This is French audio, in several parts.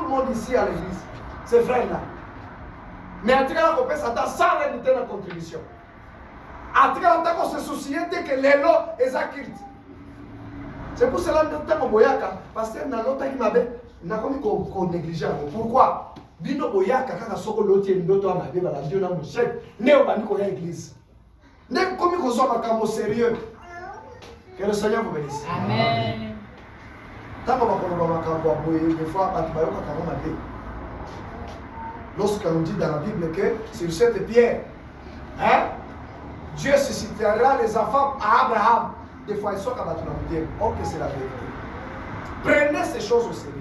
le monde ici à l'église. Ces frères-là. Mais en tout cas, on peut s'attendre sans réalité de contribution. En tout cas, on se soucie que les lots et Zakit. C'est pour cela que nous avons boyaka. Parce que dans l'autre qui m'avait, nous avons négligé. Pourquoi? Bino boyaka kaka soko lotie ndoto amabe bala dio na mushek neo baniko ya église. Ne komi ko so makambo sérieux. Que le Seigneur vous bénisse. Amen. Tama bakolo makambo boye des fois batubayoka kama mabe. Lorsqu'on dit dans la Bible que sur cette pierre, hein, Dieu suscitera les enfants à Abraham. Des fois ils sont comme dire, oh que c'est la vérité. Prenez ces choses au sérieux.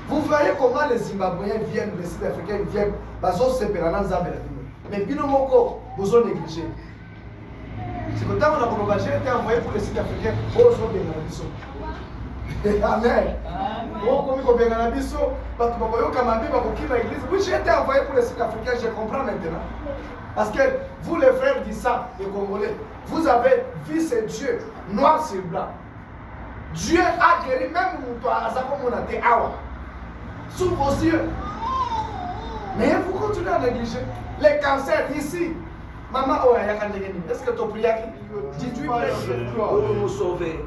Vous voyez comment les Zimbabwéens viennent, les Sud-Africains viennent, mais Binomoko, vous ont négligé. C'est que quand on a été envoyé pour les Sud-Africains, vous ont bénéficié. Amen. Oui, j'ai été envoyé pour les Sud-Africains, je comprends maintenant. Parce que vous, les frères d'Issa, les Congolais, vous avez vu ce Dieu noir sur blanc. Dieu a guéri même toi, Azakomonate Awa. Sous vos yeux. Mais vous continuez à négliger. Les cancers ici. Maman, oh, est-ce que ton prière dit tu pour nous sauver?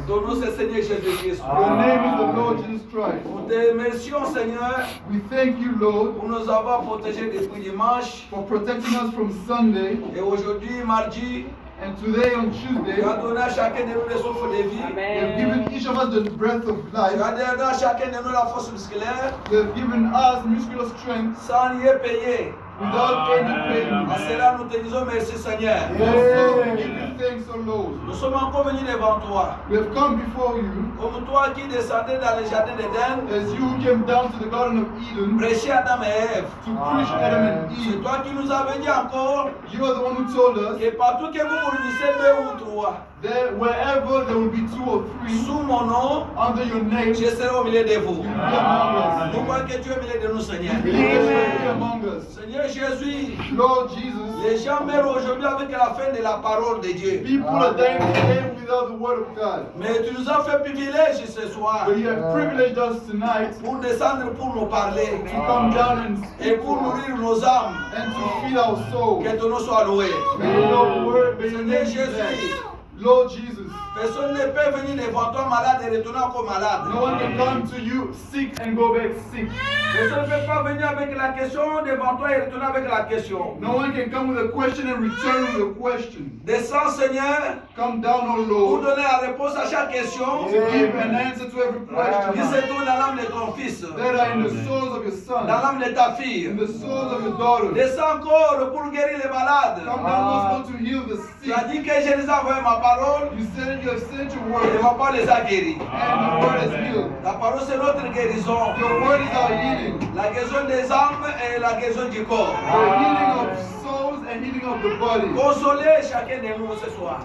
Ton nom c'est Seigneur Jésus-Christ. Your name is the Lord Jesus Christ. Nous te remercions, Seigneur, We thank you, Lord, pour nous avoir protégés depuis dimanche. for protecting us from Sunday. Et aujourd'hui, mardi, And today on Tuesday, tu as donné à chacun de nous le souffle de vie. you have given each of us the breath of Tu life. as donné à chacun de nous la force musculaire You have given us muscular strength sans rien payer. without any payment. À cela, nous te disons merci, Seigneur. Also, we give you thanks, O Lord. Nous sommes encore venus devant toi. We have come before you Comme toi qui descendais dans le jardin d'Éden, as you who came down to the Garden of Eden prêcher Adam et Ève. to preach Adam and C'est Eve. toi qui nous avais dit encore You are the one who told us que partout que vous réunissez deux ou trois, that wherever there will be 2 or 3 sous mon nom, under your name, je serai au milieu de vous. you will be among Nous us. croyons que tu es au milieu de nous, Seigneur. We believe that you will be among us. Seigneur Jésus, Lord Jesus, les gens meurent aujourd'hui avec la fin de la parole de Dieu. people are dying today without the word of God. Mais tu nous as fait privilège ce soir But you have privileged us tonight pour descendre pour nous parler to come down and et speak pour to us nourrir nos âmes. and to feed our soul. Que ton nom soit loué. May your word, may your Seigneur name be Jésus, blessed. Lord Jesus, personne ne peut venir devant toi malade et retourner encore malade. no one can come to you sick and go back sick. Personne ne peut pas venir avec la question devant toi et retourner avec la question. No one can come with a question and return with a question. Descends, Seigneur, Come down, O pour Lord, donner la réponse à chaque question to give an answer to every qui question se trouve dans l'âme de ton fils, that are in the souls of your dans son, l'âme de ta fille. in the souls of your daughter. Descends encore pour guérir les malades. Come down also to heal the Tu sick. as dit que je les ai envoyé ma parole You said you have sent your et word, ma parole les a guéris. and your word has healed. La parole c'est notre guérison. Your word is our healing. La guérison des âmes et la guérison du corps. The healing of souls and healing of the body. Consolez chacun de nous ce soir.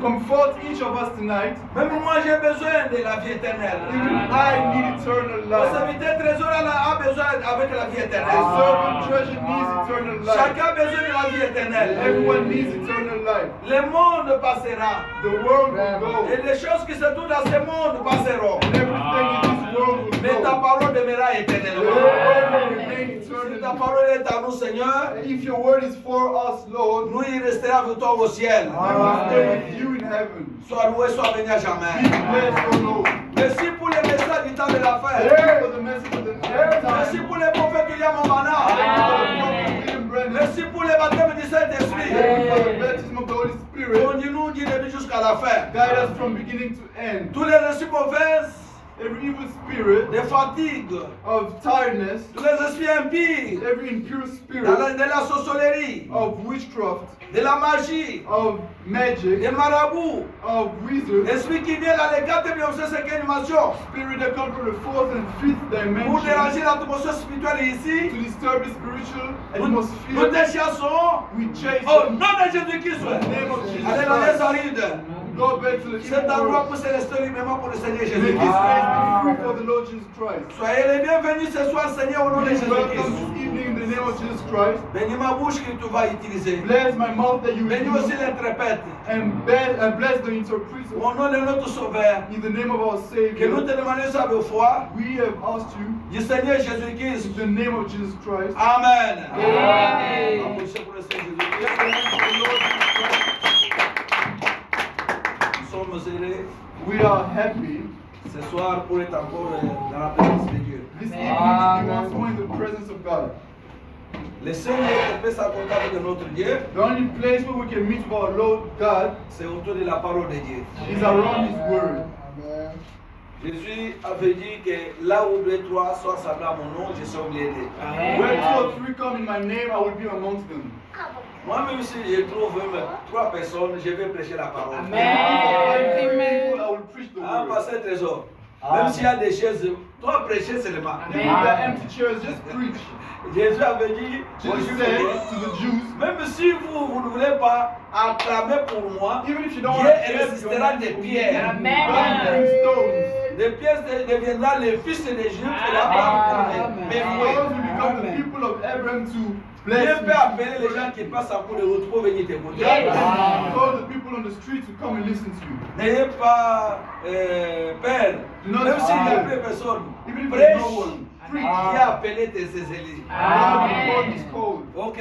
Comfort each of us tonight. Même moi j'ai besoin de la vie éternelle. Even I need eternal Le life. serviteur trésor a besoin avec la vie The éternelle. servant treasure needs eternal life. Chacun a besoin de la vie éternelle. Everyone needs eternal life. Le monde passera. The world will go. Et les choses qui se trouvent dans ce monde passeront. And everything in this world will Mais ta go. parole demeurera Your éternellement. word will remain Si ta eternal. parole est à nous, Seigneur, If your word is for us, Lord, nous y resterons avec toi au ciel. I will stay with you in heaven. Sois loué, sois béni à Be jamais. blessed, O Lord. Merci pour les messages du temps de la fin. Thank you for the message of the end Merci time. pour les prophètes William Omana. Thank you for the prophet William Brennan. Merci pour les baptêmes du Saint-Esprit. Thank you for the baptism of the Holy Spirit. Conduis-nous du début jusqu'à la fin. Guide us from beginning to end. Tous les esprits mauvais, Every evil spirit de fatigue, of tiredness, tous les esprits impies, every impure spirit de la sorcellerie, of witchcraft, de la magie, of magic, des marabouts, of wizards, l'esprit qui vient dans les 4e et 5e dimension spirit that come from the fourth and fifth pour dimension déranger l'atmosphère spirituelle to ici. disturb the spiritual Nous atmosphere. déchassons We chase au them nom de Jésus-Christ. in the name of Jesus Alléluia, Christ. ça arrive. go back to the Cet evil endroit world. peut se rester uniquement pour le Seigneur May this Jésus-Christ. place be free for the Lord Jesus Christ. Soyez les bienvenus ce soir, Seigneur, au nom de Welcome Jésus-Christ. this evening in the name of Jesus Christ. Bénis ma bouche que tu vas utiliser. Bless my mouth that you will Bénis aussi use, l'interprète. and bless the interpreter. Au nom de notre Sauveur, In the name of our que nous Savior, te demandons ça avec foi, we have asked you du Seigneur Jésus-Christ. in the name of Jesus Christ. Amen. Amen. Applaudissez pour le Seigneur Yes, Jésus-Christ. thank you, Lord Jesus Christ. Nous sommes heureux We are happy ce soir pour être encore dans la présence de Dieu. this evening to be once more in the presence of God. Le seul lieu qu'on peut s'accorder avec notre Dieu, The only place where we can meet with our Lord God c'est autour de la parole de Dieu. is around His Word. Jésus avait dit que là où 2 et 3 sont assemblés à mon nom, je serai au milieu d'eux. Where 2 or 3 come in my name, I will be amongst them. Moi-même, si je trouve même 3 personnes, je vais prêcher la parole. If I find 3 people, I will preach the Ah, Word. pasteur Trésor. Même s'il y a des chaises, toi prêcher seulement. Even if there are empty chairs, just preach. Jésus avait dit, aux Jesus Juifs, said to the Jews, même si vous ne voulez pas acclamer pour moi, even if you don't Dieu want to clap résistera your des hands, pierres. God brings stones. Les pierres deviendront les fils d'Égypte et Abraham. May stones will become the people of Abraham to bless Dieu you. peut appeler les gens qui passent en cours de route pour venir t'écouter. God can call the people on the street to come and listen to you. N'ayez pas peur. Do not Même s'il n'y a fear. plus personne, Even if prêche. there's no one, preach. Qui a appelé tes élus. God will call His call. Ok.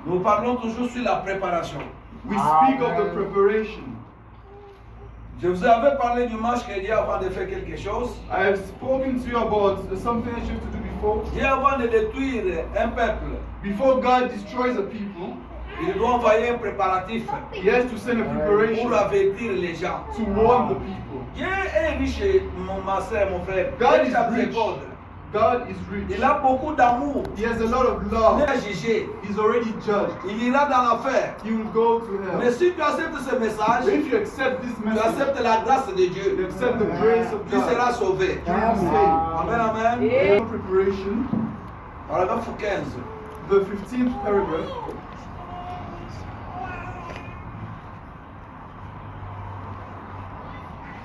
Nous parlons toujours sur la préparation. We speak of the preparation. Je vous avais parlé du match que Dieu avant de faire quelque chose. I have spoken to you about something that you have to do before. Dieu avant de détruire un peuple, Before God destroys a people, il doit envoyer un préparatif He has to send a preparation pour avertir les gens. to warn the people. Dieu est riche, ma soeur, mon frère. God Il is a rich. répondre. God is rich. Il a beaucoup d'amour. He has a lot of Il love. est jugé. He's already judged. Il ira dans l'enfer. He will go to Mais hell. si tu acceptes ce message, But if you accept this tu message, acceptes la grâce de you Dieu, accept the grace of tu God, seras sauvé. you will be saved. Amen, amen. We have preparation, Paragraphe 15. the 15th paragraph.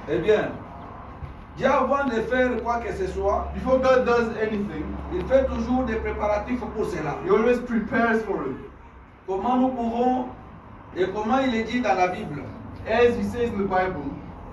Eh bien, Dieu avant de faire quoi que ce soit, Before God does anything, il fait toujours des préparatifs pour cela. He always prepares for it. Comment nous pouvons et comment il est dit dans la Bible. As He says in the Bible,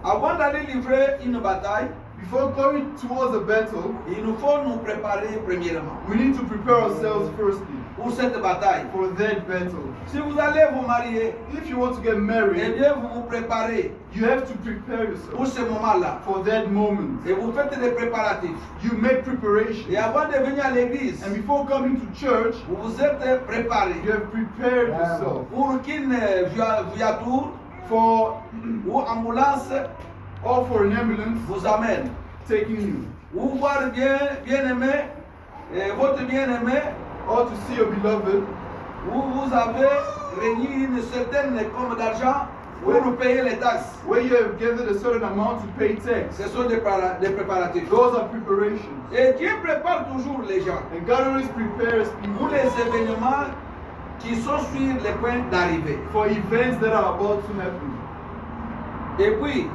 Avant d'aller livrer une bataille, before going towards a battle, il nous faut nous préparer premièrement we need to prepare ourselves firstly pour cette bataille. for that battle. Si vous allez vous marier, If you want to get eh married, bien vous vous préparez you have to prepare pour yourself ce moment-là. for that moment. Et vous faites des préparatifs. You make preparation. Et avant de venir à l'église, And before coming to church, vous vous êtes préparé you have prepared yourself pour qu'une voiture for ou ambulance or for an ambulance vous amène. taking you, Ou voir bien-aimé, votre bien-aimé, or to see your beloved, où vous avez réuni une certaine somme d'argent pour payer les taxes. where you have gathered a certain amount to pay tax. Ce sont des préparatifs. Those are preparations. Et Dieu prépare toujours les gens And God always prepares pour people les événements qui sont sur le point d'arriver. for events that are about to happen. Et puis,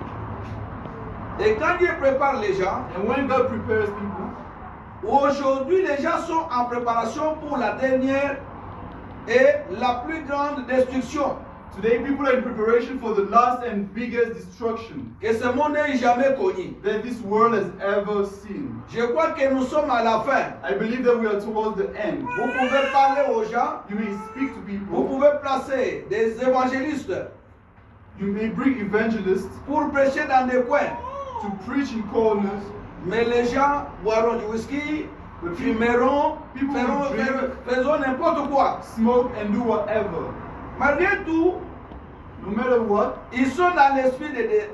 et quand Dieu prépare les gens, And when God prepares people, aujourd'hui les gens sont en préparation pour la dernière et la plus grande destruction today people are in preparation for the last and biggest destruction que ce monde n'ait jamais connue. that this world has ever seen. Je crois que nous sommes à la fin. I believe that we are towards the end. Vous pouvez parler aux gens, You may speak to vous people, pouvez placer des évangélistes you may bring evangelists pour prêcher dans des coins. to preach in corners, Mais les gens boiront du whisky, fumeront, faisons n'importe quoi. smoke and do whatever. Malgré tout, No matter what, ils sont dans l'esprit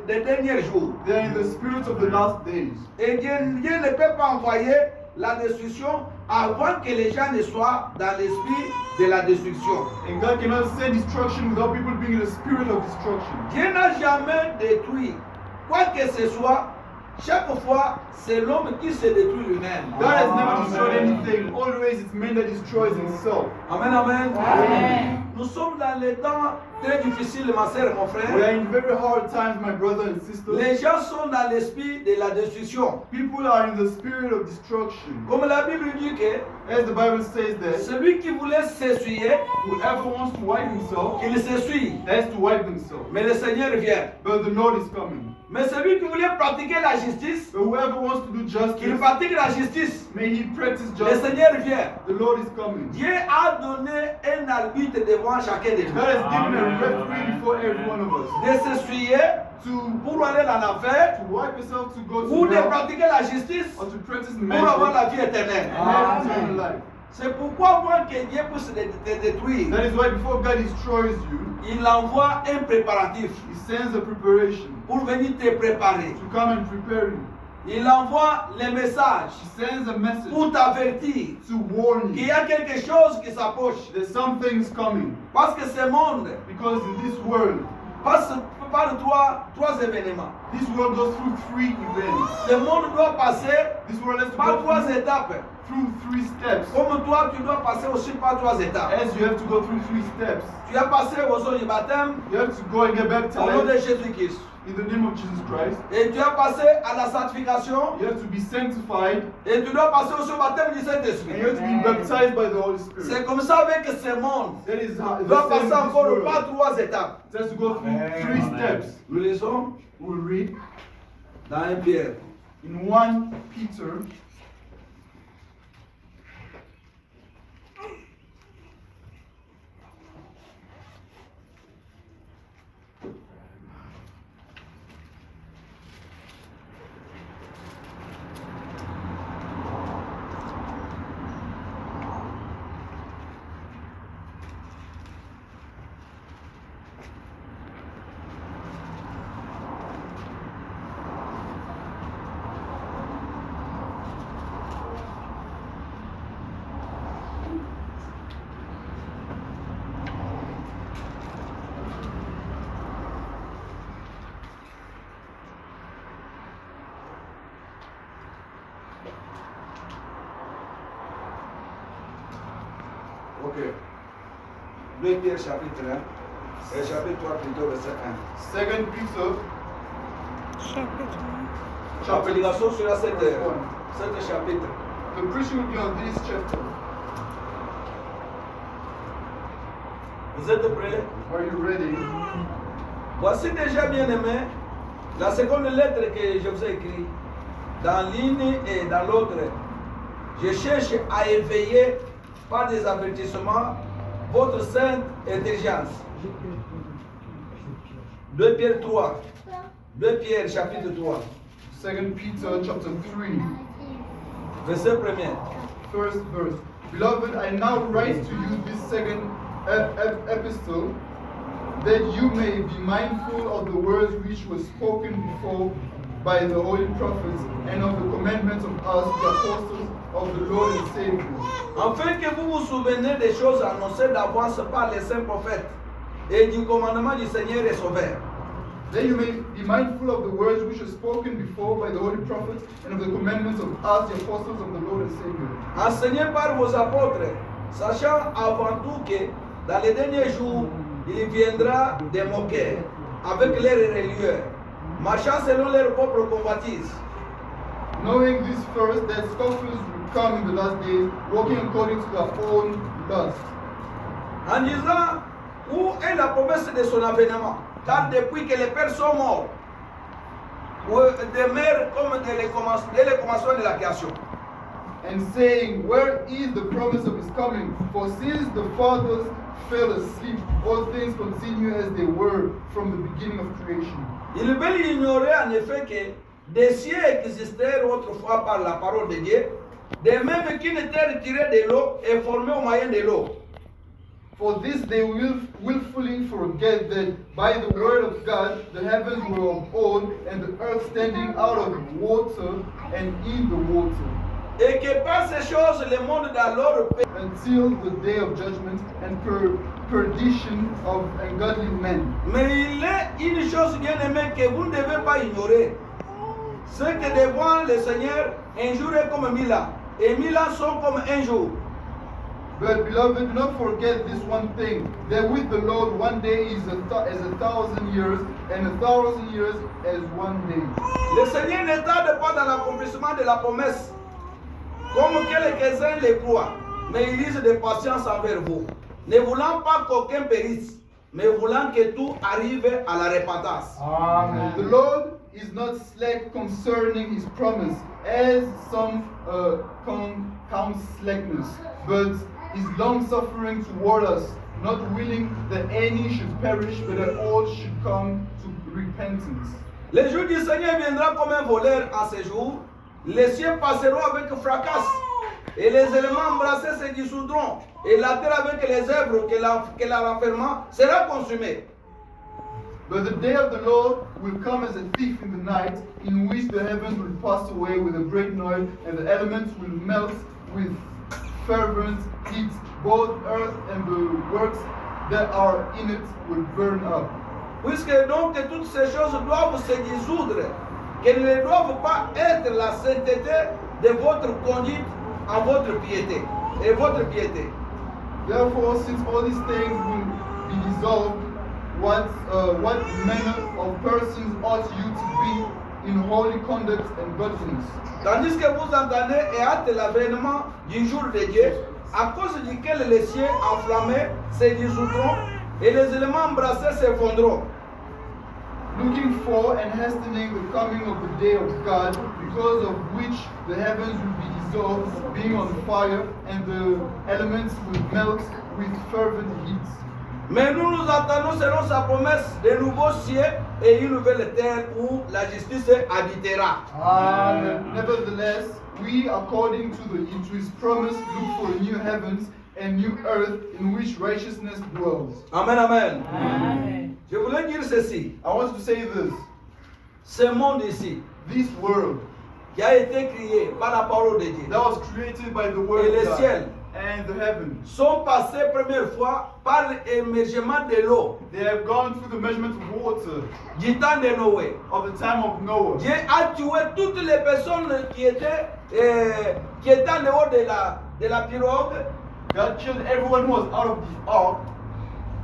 des derniers jours. they are in the spirit of the last days. Et Dieu ne peut pas envoyer la destruction avant que les gens ne soient dans l'esprit de la destruction. And God cannot send destruction without people being in the spirit of destruction. Dieu n'a jamais détruit quoi que ce soit Chaque fois, c'est l'homme qui se détruit lui-même. God has never destroyed anything. Always it's man that destroys himself. Amen, amen. Amen. Nous sommes dans les temps très difficiles, ma soeur et mon We are frère. in very hard times, my brother and sister. Les gens sont dans l'esprit de la destruction. People are in the spirit of destruction. Comme la Bible dit que As the Bible says that celui qui voulait s'essuyer, whoever wants to wipe himself qu'il s'essuie. has to wipe themselves. Mais le Seigneur vient. But the Lord is coming. Mais celui qui voulait pratiquer la justice, But whoever wants to do qu'il justice, pratique la justice, may he practice le justice. Seigneur vient. The Lord is coming. Dieu a donné un arbitre devant chacun de God nous. has given a referee before every one of us De s'essuyer to pour aller en enfer wipe yourself to go ou to de hell pratiquer la justice or to practice pour avoir magic la vie éternelle. and have eternal life. C'est pourquoi avant que Dieu puisse te détruire, That is why before God destroys you, il envoie un préparatif He sends a preparation pour venir te préparer. to come and prepare you. Il envoie les messages He sends a message pour t'avertir to warn qu'il you y a quelque chose qui s'approche. that something's coming. Parce que ce monde Because in this world, passe par trois événements. this world goes through three events. Le monde doit passer This world has to par go trois through étapes. three steps. Comme toi, tu dois passer aussi par trois étapes. As you have to go through three steps, Tu as passé aux eaux du baptême you have to go and get au nom de baptized Jésus-Christ. in the name of Jesus Christ. Et tu as passé à la sanctification. You have to be sanctified Et tu dois passer aussi au baptême du and you Saint-Esprit. have to be baptized by the Holy Spirit. C'est comme ça avec ce monde. That is how Tu the dois same in passer this encore world. par trois étapes. It has to go through three steps. Nous lisons We'll read dans 1 Pierre. in 1 Peter Ok. 2 Pierre chapitre 1. Chapitre 3 plutôt verset 1. 2 Peter La prédication sera cette chapitre. The preaching will be on this chapter. Vous êtes prêts? Are you ready? Voici déjà bien aimé la seconde lettre que je vous ai écrite. Dans l'une et dans l'autre, je cherche à éveiller par des avertissements votre sainte intelligence. 2 Pierre 3. 2 Pierre chapitre 3. 2 Peter chapter 3, Verset 1er. first verse. Beloved, I now write to you this second epistle, that you may be mindful of the words which were spoken before by the holy prophets, and of the commandments of us, the apostles of the Lord and Savior. Afin que vous vous souveniez des choses annoncées d'avance par les saints prophètes et du commandement du Seigneur et Sauveur. That you may be mindful of the words which were spoken before by the holy prophets, and of the commandments of us, the apostles of the Lord and Savior. Enseigné par vos apôtres, sachant avant tout que dans les derniers jours, il viendra des moqueurs avec leurs relieurs, marchant selon leur propre convoitise. Knowing this first, that scoffers will come in the last days, walking according to their own lust. En disant, où est la promesse de son avènement? Car depuis que les pères sont morts, ou demeurent comme dès le commencement de la création. And saying, where is the promise of his coming? For since the fathers fell asleep, all things continue as they were from the beginning of creation. Ils veulent ignorer en effet que des cieux existèrent autrefois par la parole de Dieu, de même qu'une terre tirée de l'eau est formée au moyen de l'eau. For this they will willfully forget that by the word of God the heavens were of old, and the earth standing out of water and in the water, Et que par ces choses le monde d'alors until the day of judgment and perdition of ungodly men. Mais il est une chose bien aimée que vous ne devez pas ignorer. Ce que devant le Seigneur, un jour est comme 1000 ans. Et 1000 ans sont comme un jour. But beloved, do not forget this one thing, that with the Lord 1 day is as 1,000 years, and 1,000 years as 1 day. Le Seigneur ne tarde pas dans l'accomplissement de la promesse, comme quelques-uns le croient, mais il use de patience envers vous, ne voulant pas qu'aucun périsse, mais voulant que tout arrive à la repentance. Amen. The Lord is not slack concerning his promise, as some count slackness, but is long-suffering toward us, not willing that any should perish, but that all should come to repentance. Le jour du Seigneur viendra comme un voleur en ce jour. Les cieux passeront avec fracas, et les éléments embrassés se dissoudront, et la terre avec les œuvres qu'elle a renfermées sera consumée. But the day of the Lord will come as a thief in the night, in which the heavens will pass away with a great noise, and the elements will melt with fervent heat. Both earth and the works that are in it will burn up. Puisque donc toutes ces choses doivent se dissoudre, qu'elles ne doivent pas être la sainteté de votre conduite en votre piété et votre piété. Therefore, since all these things will be dissolved, what manner of persons ought you to be in holy conduct and godliness? Tandis que vous entendez et hâte l'avènement du jour de Dieu, à cause duquel les cieux enflammés se dissoudront et les éléments embrassés s'effondreront. Looking for and hastening the coming of the day of God, because of which the heavens will be dissolved, being on fire, and the elements will melt with fervent heat. Mais nous nous attendons selon sa promesse de nouveaux cieux et une nouvelle terre où la justice habitera. Amen. Nevertheless, we, according to his promise, look for new heavens and new earth in which righteousness dwells. Amen, amen. Amen. Je voulais dire ceci. I want to say this. Ce monde ici, This world qui a été créé par la parole de Dieu, that was created by the word et le of God ciel, and the heavens, sont passés première fois par l'émergement de l'eau they have gone through the measurement of water du temps de Noé. of the time of Noah. Dieu a tué toutes les personnes qui étaient en dehors de la pirogue. God killed everyone who was out of the ark.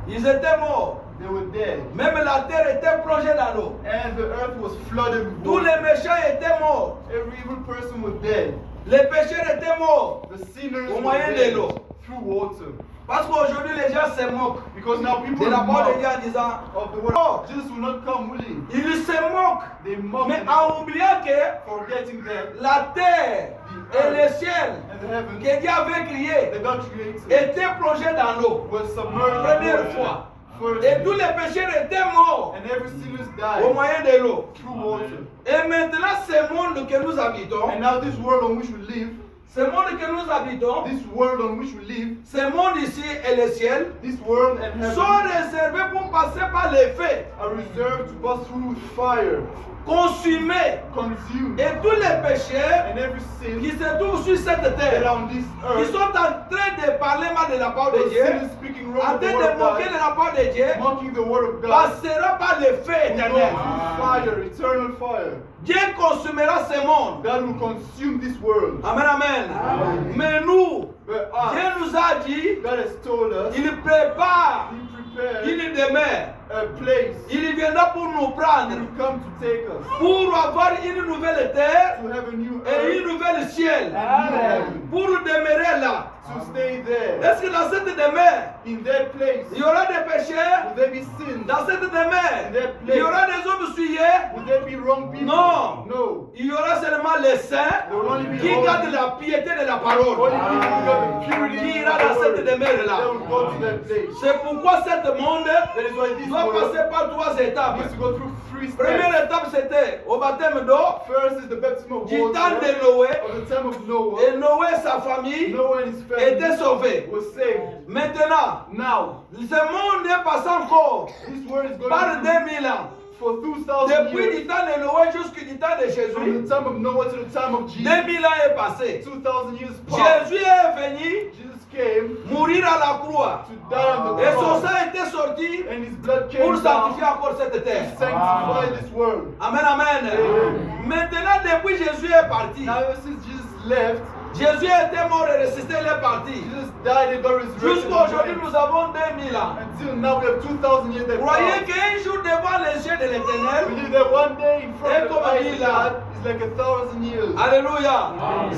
Ils étaient morts. They were dead. Même la terre était plongée dans l'eau. And the earth was flooded with Tous water. les méchants étaient morts. Every evil person was dead. Les pécheurs étaient morts. The sinners Au were moyen de dead l'eau. through water. Parce qu'aujourd'hui, les gens se moquent Because now people de la parole de mock Dieu en disant of the word. Oh, Jesus will not come, will he? ils se moquent. They mock Mais him, en oubliant que forgetting that la terre et le ciel and the heavens que Dieu avait créé that God created étaient plongés dans l'eau. was submerged Première in fois. water. First, Et tous les pécheurs étaient morts and every sinner au died moyen de l'eau. through water. Et maintenant, ce monde que nous habitons, And now this world on which we live, ce monde que nous habitons, this world on which we live, ce monde ici et le ciel, this world and heaven sont réservés pour passer par les feux, are reserved to pass through fire, consumés. consumed, Et tous les pécheurs and every qui sin se trouvent sur cette that terre, are on this qui earth, sont en train de parler mal de la parole de those Dieu, sinners speaking en wrong train of the word de of moquer de God, la parole de Dieu, mocking the word of God, passera par le feu will go éternel. through fire, eternal fire. Dieu consumera ce monde. God will consume this world. Amen, amen. Amen. Mais nous, But Dieu us, nous a dit, God has told us, il prépare He prepared une demeure. a place. Il viendra pour nous He prendre, will come to take us pour avoir une nouvelle terre to have a new et une earth nouvelle ciel, and new heaven, pour demeurer là. to stay there. Est-ce que dans cette demeure, In that place, il y aura des pécheurs? will there be sin? Dans cette demeure, il y aura des hommes souillés? Will there be wrong people? Non. No. Il y aura seulement les saints There will only be qui holy gardent la piété de la parole. Only people who got the purity Qui of ira dans the cette word. demeure-là. They will go to that place. C'est pourquoi ce monde That is why this doit world passer par trois étapes. needs to go through three Première steps. étape, c'était au baptême d'eau, First is the baptism of du temps water de Noé, of the time of Noah. et Noé et sa famille Noah and his étaient family sauvés. was saved. Maintenant, Now, ce monde est passé encore this world is going par through 2000 ans. for 2,000 Depuis years. du temps de Noé jusqu'au temps de From Jésus, the time of Noah to the time of Jesus. 2000 ans est passé. 2,000 years passed. Jésus est venu Jesus came mourir à la croix. to die on the Et son cross. sang était sorti sorti and His blood pour came sanctifier down encore cette to terre. sanctify this world. Amen, amen. Maintenant, depuis Jésus est parti, Now, ever since Jesus left, Jésus était mort et ressuscité, il est parti. Jesus died and got resurrected. Jusqu'à aujourd'hui, nous avons 2000 ans. Until now, we have 2,000 years that Croyez passed. qu'un jour devant les yeux de l'Éternel, Believe that one day in front of the comme eyes mille of ans. God is like 1,000 years. Alléluia.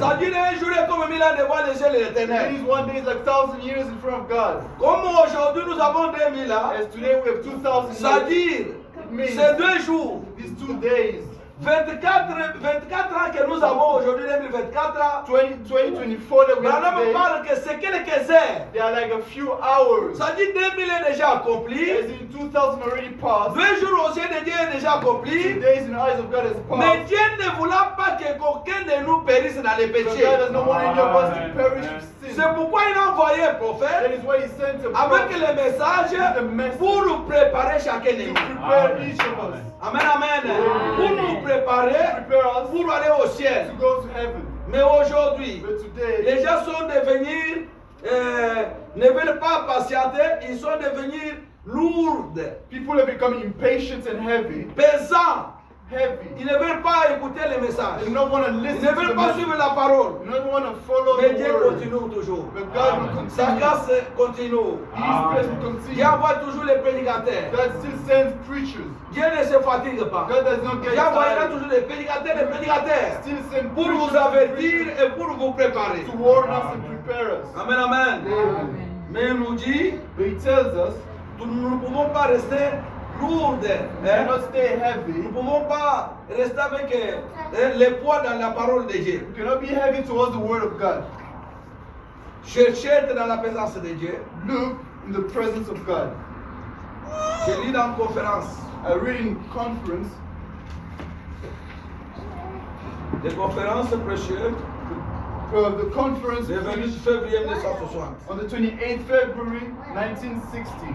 Ça dit un jour est comme 1000 ans devant les yeux de It l'Éternel. means one day is like 1,000 years in front of God. Comme aujourd'hui, nous avons 2000 ans, As today we have 2,000 ça years. dit It means ces 2 jours, these 2 days, 24 ans que nous avons aujourd'hui, 2024 ans, 2024 that we have Branham today, parle que c'est quelques heures. they are like a few hours. Ça dit 2000 est déjà accompli. As in 2,000 already passed. 2 jours aux yeux de Dieu est déjà 2 accompli. days in the eyes of God has Mais passed. Dieu ne voulant pas que qu'aucun de nous périsse dans les But péchés. God does not want any of us to perish with sin. C'est pourquoi il a envoyé un That prophète is why He sent a avec prophet le message pour nous préparer chacun de to nous. prepare each of us. Amen, amen. Pour nous préparer Prepare us pour aller au ciel. to go to heaven. Mais aujourd'hui, But today, les gens sont devenus, ne veulent pas patienter, ils sont devenus lourds, people have become impatient and heavy. pesants. Heavy. Ils ne veulent pas écouter les messages. They don't want to Ils listen ne to the veulent pas message. suivre la parole. They don't want to follow Mais the Dieu word. continue toujours. But God will Sa continue. grâce continue. His grace will continue. Dieu envoie toujours les prédicateurs. God still sends preachers. Dieu ne se fatigue pas. God does not get Dieu envoyera tired. toujours les prédicateurs Still send pour vous preachers avertir et pour vous préparer. to warn us and prepare us. Amen, amen. Amen. Mais il nous dit, But He tells us, nous ne pouvons pas rester lourds. we cannot stay Nous heavy. ne pouvons pas rester avec les poids dans la parole de Dieu. We cannot be heavy towards the word of God. Cherchez être dans la présence de Dieu. Look in the presence of God. Je lis dans une conférence, I read in conference, des conférences précieuses, the conference le 28 finished février 1960. on the 28th February 1960.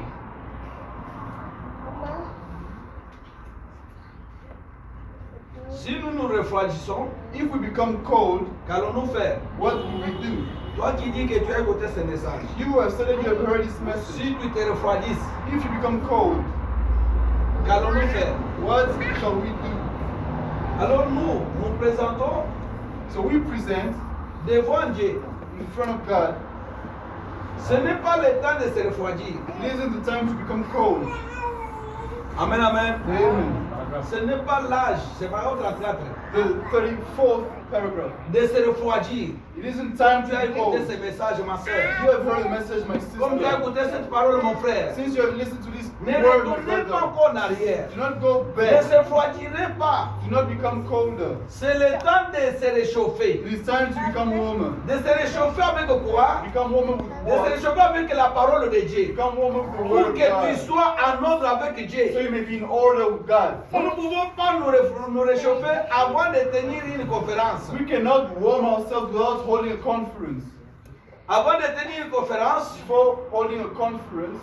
Si nous nous refroidissons, If we become cold, qu'allons-nous faire? what will we do? Toi qui dis que tu as écouté ce message, You who have said that you have heard this message. si tu te refroidisses, If you become cold, qu'allons-nous faire? what shall we do? Alors nous présentons So we present devant Dieu. in front of God. Ce n'est pas le temps de se refroidir. It isn't the time to become cold. Amen, amen. Amen. Ce n'est pas l'âge, c'est pas autre théâtre, The 34th paragraph. de se refroidir. It isn't time Tu as to be cold. écouté ce message, ma soeur. You have heard the message, my Comme tu as sister. écouté cette parole, mon frère. Since you have listened to this Ne word, my retournez pas brother, encore en arrière. do not go Ne back. se refroidirez pas. Do not become colder. C'est le temps de se réchauffer. It is time to become warmer. De se réchauffer avec quoi? Become warmer with De se what? réchauffer avec la parole de Dieu. Become warmer with the Pour word of que tu God. sois en ordre avec So Dieu. you may be in order with God. Nous ne pouvons pas nous réchauffer avant de tenir une conférence. We cannot warm ourselves without holding a conference. Avant de tenir une conférence, Before holding a conference,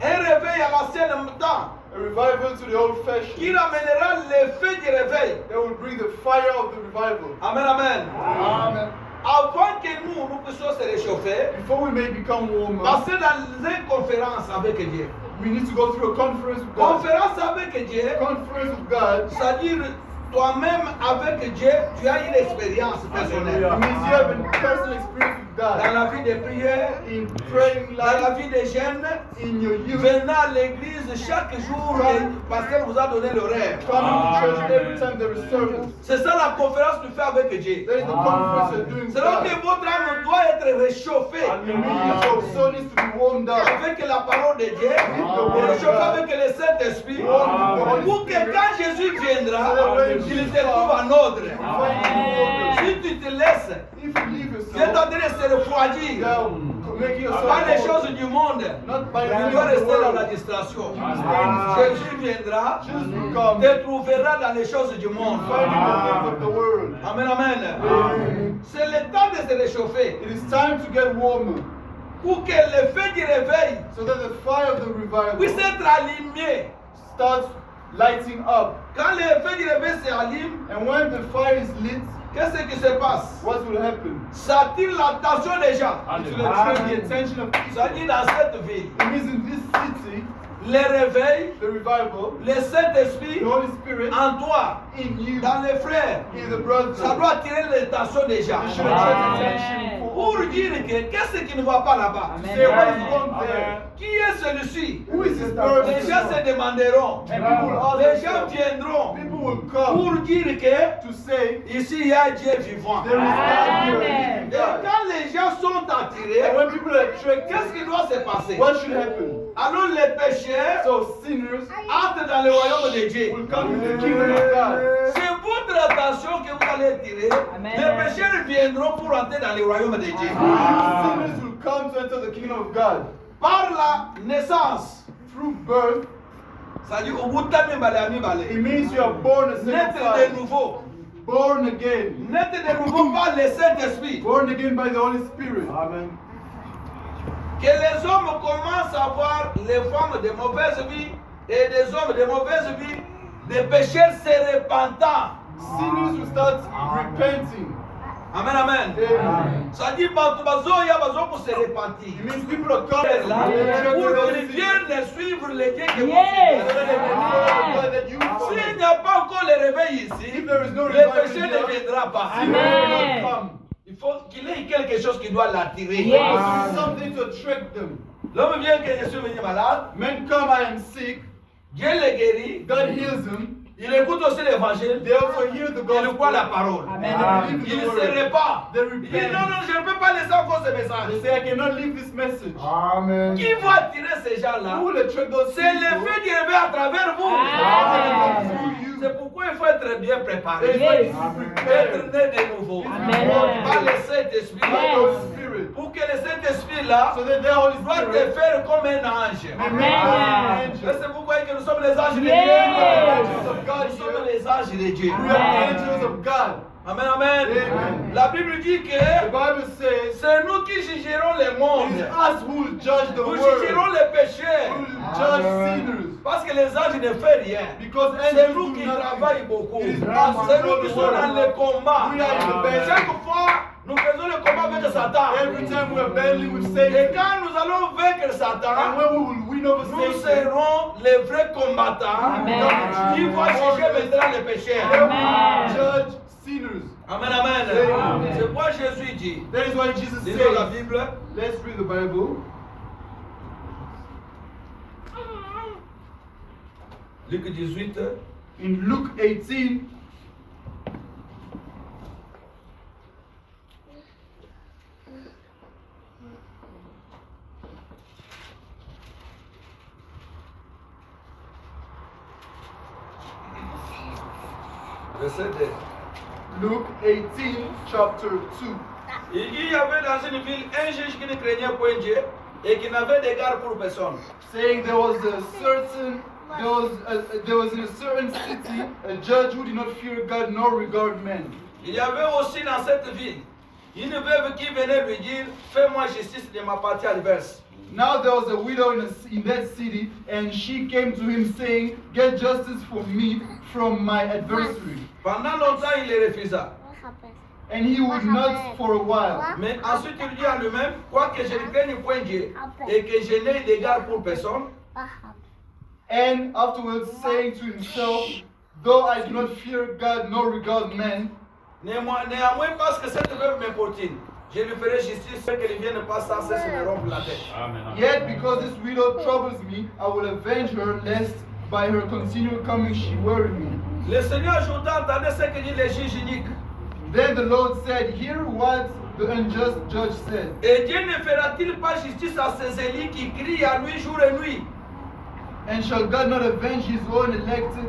un réveil à l'ancien temps a revival to the old fashioned qui ramènera l'effet du réveil. that will bring the fire of the revival. Amen, amen. Amen. Avant que nous puissions se réchauffer, Before we may become warmer, passer dans une conférence avec Dieu. we need to go through a conference with God. Conférence avec Dieu, Conference with God c'est-à-dire toi-même avec Dieu, tu as une expérience personnelle. it means you have a personal experience with Dans God. la vie de prière, In praying dans la life, vie des jeunes, in your youth, venant à l'église chaque jour, parce qu'elle vous a donné l'horaire. coming to church every time there is service. C'est ça la conférence que tu fais avec Dieu. That is the conference you're doing with C'est donc God. que votre âme doit être réchauffée It means your soul needs to be warmed up. avec la parole de Dieu, et réchauffée avec le Saint-Esprit, pour que quand Jésus viendra, qu'il te trouve en ordre. Find you order. Si tu te laisses, If you leave tu es en yourself, train de se refroidir now making yourself par les cold. choses du monde. Not by Tu the dois things of rester the dans la world. distraction. Ah. Jésus viendra, Jesus will come. te trouvera dans les choses du monde. Finding the things of the world. Amen, amen. Amen. C'est le temps de se réchauffer It is time to get warmer pour que l'effet du réveil so that the fire of the revival puisse être allumé. starts lighting up. Quand l'effet du réveil s'allume, And when the fire is lit, Qu'est-ce qui se passe? what will happen? Ça attire l'attention des gens. It will attract the attention of people. Ça dit dans cette ville, It means in this city, les réveils, the revival, le Saint-Esprit the Holy Spirit en toi, in you, dans les frères, in the brothers, ça doit attirer l'attention des gens. it should attract attention Pour dire que qu'est-ce qui ne va pas là-bas? say what is wrong there. Qui est celui-ci? Who is this Les person? gens se demanderont. And people will ask Les gens themselves, viendront people will come pour dire que to say ici il y a Dieu vivant. there is God here, Et a living God. quand les gens sont attirés, And when people are attracted, qu'est-ce qui doit se passer? what should happen? Alors les pécheurs So sinners entrent dans le royaume de Dieu. will come to the kingdom of God. C'est votre attention que vous allez tirer. Les pécheurs viendront pour entrer dans le royaume de Dieu. Sinners will come to enter the kingdom of God Par la naissance, through birth. ça dit au bout de mi-balé. It means you are born a second Naître de time, nouveau. born again, Naître de nouveau par le Saint-Esprit. born again by the Holy Spirit. Amen. Que les hommes commencent à voir les femmes de mauvaise vie et des hommes de mauvaise vie, des pécheurs se repentant. Sinners will start repenting. Amen, amen. Amen. Ça dit Bantubazoya Bazo pour se repentir. It means people are coming Là, pour qu'ils to viennent suivre les dieux que vous Yes. suivez. that you S'il n'y a pas encore le réveil ici, If there is no le revival péché here, ne viendra pas. Amen. come. Il faut qu'il ait quelque chose qui doit l'attirer. Yes. There is something to attract them. L'homme vient que je suis venu malade, Men come, I am sick. Dieu le guérit, God heals him. il écoute aussi l'évangile, They also hear the il gospel. croit la parole. Amen. They Il believe se the word. répand. They Il dit repent. non, je ne peux pas laisser encore ce They message. say, I cannot leave this message. Amen. Qui va attirer ces gens-là? Who will attract those C'est people? l'effet du réveil à travers vous. Amen. C'est pourquoi il faut être bien préparé. They Yes. Être né de nouveau. Amen. Par le Saint-Esprit. By the Holy Spirit. Pour que le Saint-Esprit là So that the Holy doit te Spirit faire comme un ange. may make us an Et angel. c'est pourquoi que nous sommes les anges de Yes. Dieu. Angels of God Nous sommes here. les anges de Dieu. We are the angels of God. Amen, amen. Amen. La Bible dit The que Bible says, c'est nous qui jugerons le it is monde. us who will judge the Nous world. jugerons les Who péchés. will judge sinners. Parce que les anges ne font rien. Because C'est angels nous do qui nothing. travaillons beaucoup. It is us C'est who nous know qui the sommes dans word. le combat. We are in the battle. Chaque fois, nous faisons le combat avec Satan. Every time we are battling with Et Satan, quand nous allons vaincre and Satan, when we will win over nous Satan, serons les vrais combattants Amen. qui vont juger maintenant les péchés. they Amen. will judge sinners. Amen, amen. Amen. C'est pourquoi Jésus dit, That is why Jesus lisons la says, Bible, let's read the Bible. Luc 18, In Luke 18, verset 2. Luke 18, chapter 2. Il y avait dans une ville un juge qui ne craignait point Dieu et qui n'avait d'égard pour personne. Saying there was in a certain city a judge who did not fear God nor regard men. Il y avait aussi dans cette ville une veuve qui venait lui dire, fais-moi justice de ma partie adverse. Now there was a widow in that city, and she came to him saying, get justice for me from my adversary. Pendant longtemps, il le refusa. And he would not for a while. Mais ensuite, il dit à lui-même, quoique je ne craigne point Dieu et que je n'ai d'égard pour personne, And afterwards saying to himself, though I do not fear God nor regard men, néanmoins parce que cette veuve m'importune, je lui ferai justice pour qu'elle ne vienne pas sans cesse me rompre la tête. yet because this widow troubles me, I will avenge her, lest by her continual coming she worry me. Le Seigneur ajouta, entendez ce que dit le juge unique. Then the Lord said, hear what the unjust judge said. Et Dieu ne fera-t-il pas justice à ses élus qui crient à lui jour et nuit? And shall God not avenge his own elected,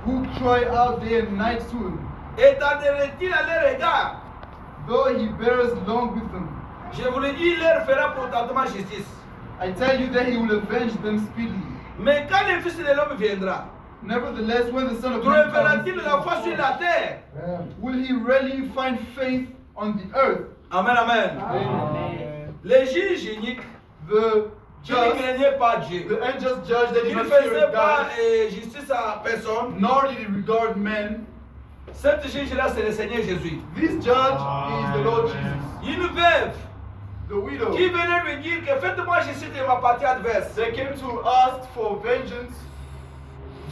who cry out day and night to him, Étendrait-il à leur égard? though he bears long with them? Je vous le dis, il leur fera promptement justice. I tell you that he will avenge them speedily. Mais quand le Fils de l'homme viendra, Nevertheless, when the Son of Man trouvera-t-il comes, la foi sur la terre? will he really find faith on the earth? Amen, amen. Amen. Les juges uniques The qui ne just, craignaient pas Dieu, the unjust judge that qui did ne not fear faisaient pas God, justice à personne, nor did he regard men, Cette juge-là, c'est le Seigneur Jésus. This judge is the Lord Jesus. Une veuve The widow. qui venait lui dire que faites-moi justice de ma partie adverse. They came to ask for vengeance.